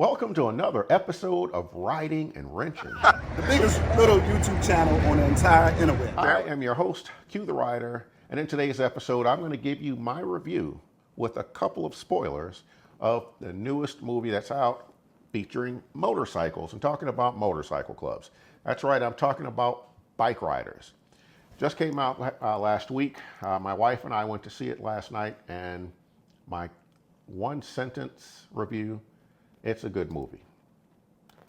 Welcome to another episode of Riding and Wrenching. The biggest little YouTube channel on the entire internet. I am your host, Q the Rider, and in today's episode, I'm going to give you my review with a couple of spoilers of the newest movie that's out featuring motorcycles and talking about motorcycle clubs. That's right, I'm talking about Bikeriders. Just came out last week. My wife and I went to see it last night, and my one sentence review: it's a good movie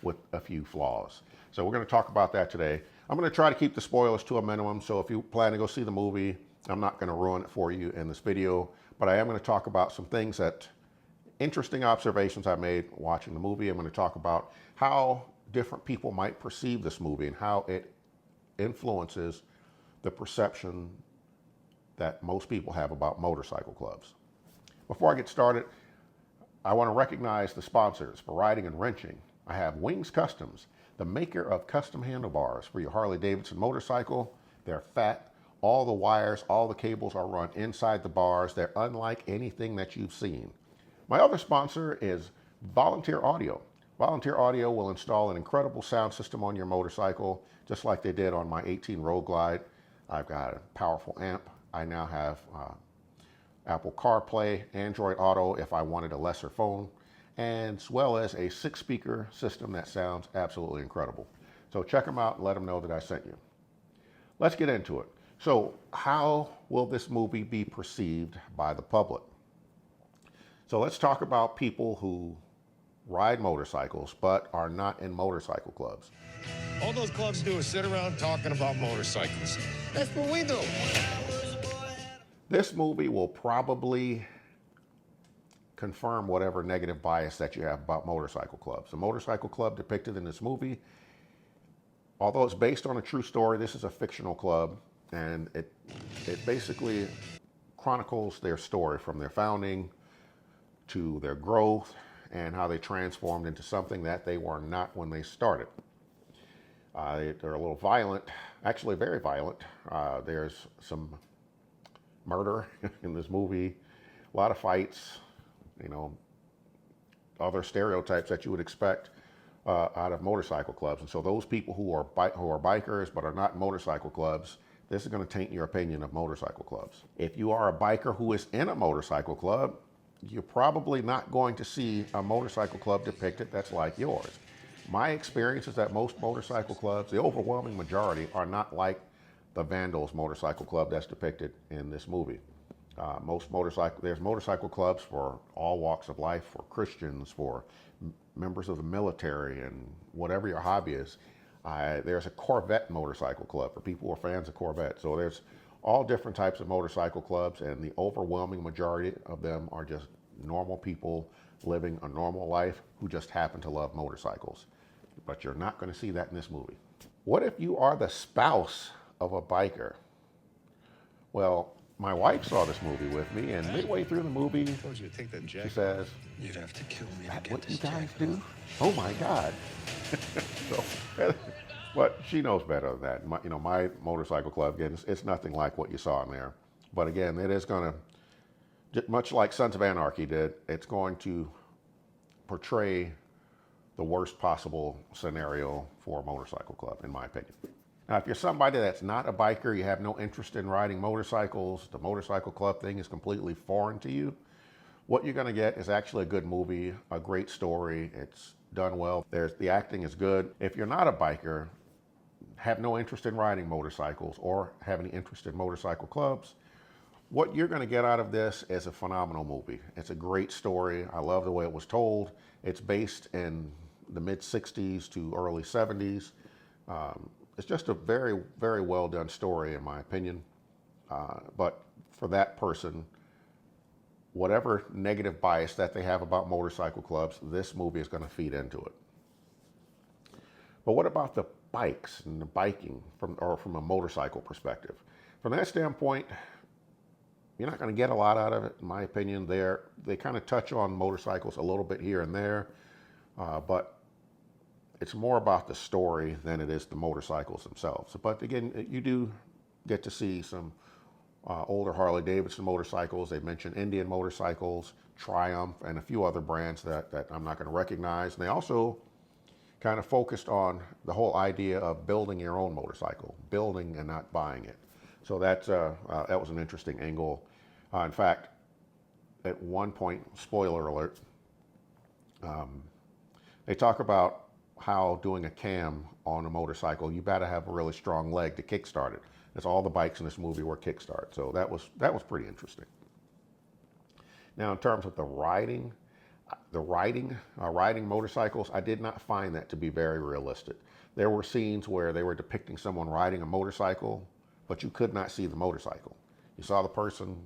with a few flaws. So we're going to talk about that today. I'm going to try to keep the spoilers to a minimum, so if you plan to go see the movie, I'm not going to ruin it for you in this video, but I am going to talk about some things interesting observations I made watching the movie. I'm going to talk about how different people might perceive this movie and how it influences the perception that most people have about motorcycle clubs. Before I get started, I want to recognize the sponsors for Riding and Wrenching. I have Wings Customs, the maker of custom handlebars for your Harley Davidson motorcycle. They're fat. All the wires, all the cables are run inside the bars. They're unlike anything that you've seen. My other sponsor is Volunteer Audio. Volunteer Audio will install an incredible sound system on your motorcycle, just like they did on my 18 Road Glide. I've got a powerful amp. I now have Apple CarPlay, Android Auto if I wanted a lesser phone, as well as a 6-speaker system that sounds absolutely incredible. So check them out and let them know that I sent you. Let's get into it. So how will this movie be perceived by the public? So let's talk about people who ride motorcycles but are not in motorcycle clubs. All those clubs do is sit around talking about motorcycles. That's what we do. This movie will probably confirm whatever negative bias that you have about motorcycle clubs. The motorcycle club depicted in this movie, although it's based on a true story, this is a fictional club, and it basically chronicles their story from their founding to their growth and how they transformed into something that they were not when they started. They're a little violent, actually very violent. There's some murder in this movie, a lot of fights, other stereotypes that you would expect out of motorcycle clubs. And so those people who are bikers but are not in motorcycle clubs, this is going to taint your opinion of motorcycle clubs. If you are a biker who is in a motorcycle club, you're probably not going to see a motorcycle club depicted that's like yours. My experience is that most motorcycle clubs, the overwhelming majority, are not like the Vandals motorcycle club that's depicted in this movie. There's motorcycle clubs for all walks of life, for Christians, for members of the military, and whatever your hobby is. There's a Corvette motorcycle club for people who are fans of Corvette. So there's all different types of motorcycle clubs, and the overwhelming majority of them are just normal people living a normal life who just happen to love motorcycles. But you're not going to see that in this movie. What if you are the spouse of a biker? Well, my wife saw this movie with me, and midway through the movie, she says, "You'd have to kill me to "That's get what this you guys jack." do? Oh my God." But she knows better than that. My motorcycle club, again, it's nothing like what you saw in there. But again, it is going to, much like Sons of Anarchy did, it's going to portray the worst possible scenario for a motorcycle club, in my opinion. Now, if you're somebody that's not a biker, you have no interest in riding motorcycles, the motorcycle club thing is completely foreign to you, what you're going to get is actually a good movie, a great story. It's done well. The acting is good. If you're not a biker, have no interest in riding motorcycles, or have any interest in motorcycle clubs, what you're going to get out of this is a phenomenal movie. It's a great story. I love the way it was told. It's based in the mid-60s to early 70s. It's just a very, very well done story, in my opinion. But for that person, whatever negative bias that they have about motorcycle clubs, this movie is going to feed into it. But what about the bikes and the biking from a motorcycle perspective? From that standpoint, you're not going to get a lot out of it, in my opinion. They kind of touch on motorcycles a little bit here and there, but it's more about the story than it is the motorcycles themselves. But again, you do get to see some older Harley Davidson motorcycles. They mention Indian motorcycles, Triumph, and a few other brands that I'm not going to recognize. And they also kind of focused on the whole idea of building your own motorcycle, building and not buying it. So that was an interesting angle. In fact, at one point, spoiler alert, they talk about how doing a cam on a motorcycle, you better have a really strong leg to kickstart it. That's all the bikes in this movie were kickstart. So that was pretty interesting. Now, in terms of the riding motorcycles, I did not find that to be very realistic. There were scenes where they were depicting someone riding a motorcycle, but you could not see the motorcycle. You saw the person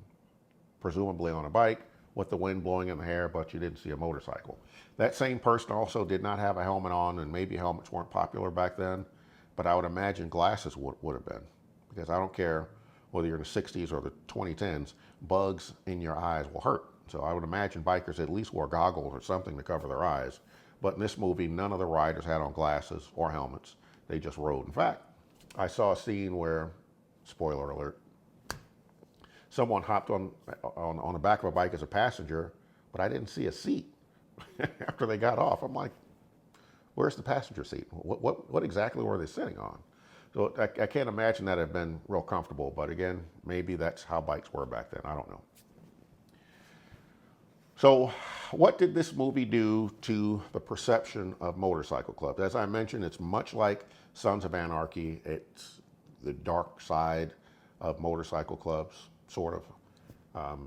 presumably on a bike with the wind blowing in the hair, but you didn't see a motorcycle. That same person also did not have a helmet on, and maybe helmets weren't popular back then, but I would imagine glasses would have been, because I don't care whether you're in the 60s or the 2010s, bugs in your eyes will hurt. So I would imagine bikers at least wore goggles or something to cover their eyes. But in this movie, none of the riders had on glasses or helmets. They just rode. In fact, I saw a scene where, spoiler alert, someone hopped on the back of a bike as a passenger, but I didn't see a seat after they got off. I'm like, where's the passenger seat? What exactly were they sitting on? So I can't imagine that had been real comfortable. But again, maybe that's how bikes were back then. I don't know. So what did this movie do to the perception of motorcycle clubs? As I mentioned, it's much like Sons of Anarchy. It's the dark side of motorcycle clubs, sort of.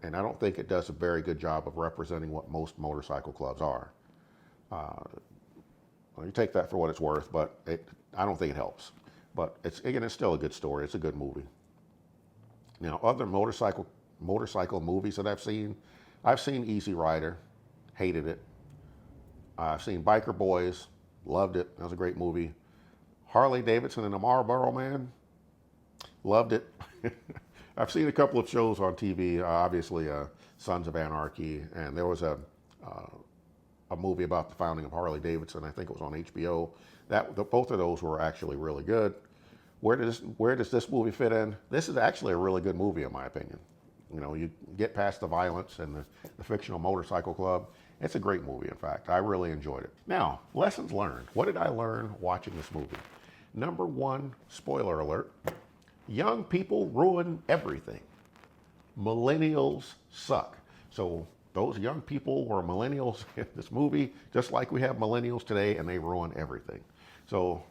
And I don't think it does a very good job of representing what most motorcycle clubs are. Well, you take that for what it's worth, but I don't think it helps. But it's still a good story. It's a good movie. Now, other motorcycle movies that I've seen Easy Rider, hated it. I've seen Biker Boys, loved it. That was a great movie. Harley Davidson and the Marlboro Man, loved it. I've seen a couple of shows on TV, obviously Sons of Anarchy, and there was a movie about the founding of Harley Davidson. I think it was on HBO. Both of those were actually really good. Where does this movie fit in? This is actually a really good movie, in my opinion. You know, you get past the violence and the fictional motorcycle club. It's a great movie, in fact. I really enjoyed it. Now, lessons learned. What did I learn watching this movie? Number one, spoiler alert, young people ruin everything. Millennials suck. So those young people were millennials in this movie, just like we have millennials today, and they ruin everything. So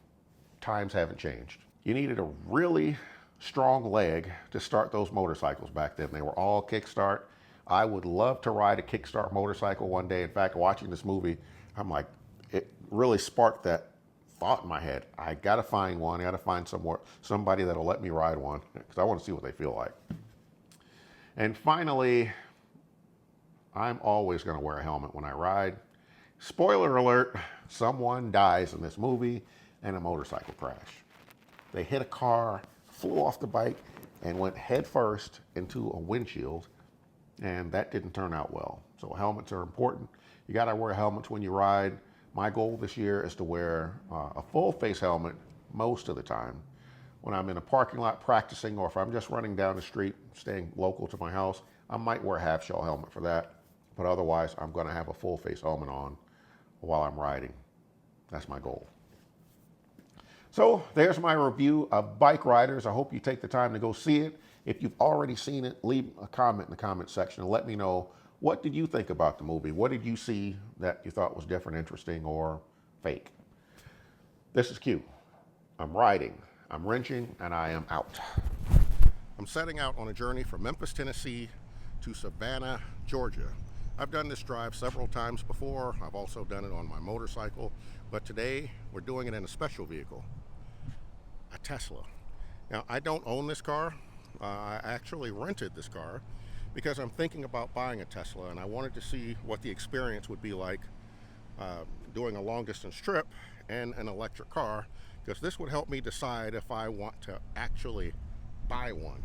times haven't changed. You needed a really strong leg to start those motorcycles back then. They were all kickstart. I would love to ride a kickstart motorcycle one day. In fact, watching this movie, I'm like, it really sparked that thought in my head. I got to find one. I got to find somebody that'll let me ride one, because I want to see what they feel like. And finally, I'm always going to wear a helmet when I ride. Spoiler alert, someone dies in this movie in a motorcycle crash. They hit a car, flew off the bike, and went headfirst into a windshield, and that didn't turn out well. So helmets are important. You got to wear helmets when you ride. My goal this year is to wear a full face helmet most of the time. When I'm in a parking lot practicing, or if I'm just running down the street, staying local to my house, I might wear a half shell helmet for that. But otherwise, I'm going to have a full face helmet on while I'm riding. That's my goal. So there's my review of Bikeriders. I hope you take the time to go see it. If you've already seen it, leave a comment in the comment section and let me know, what did you think about the movie? What did you see that you thought was different, interesting, or fake? This is Q. I'm riding, I'm wrenching, and I am out. I'm setting out on a journey from Memphis, Tennessee to Savannah, Georgia. I've done this drive several times before. I've also done it on my motorcycle, but today we're doing it in a special vehicle. A Tesla. Now, I don't own this car. I actually rented this car because I'm thinking about buying a Tesla, and I wanted to see what the experience would be like doing a long distance trip in an electric car, because this would help me decide if I want to actually buy one.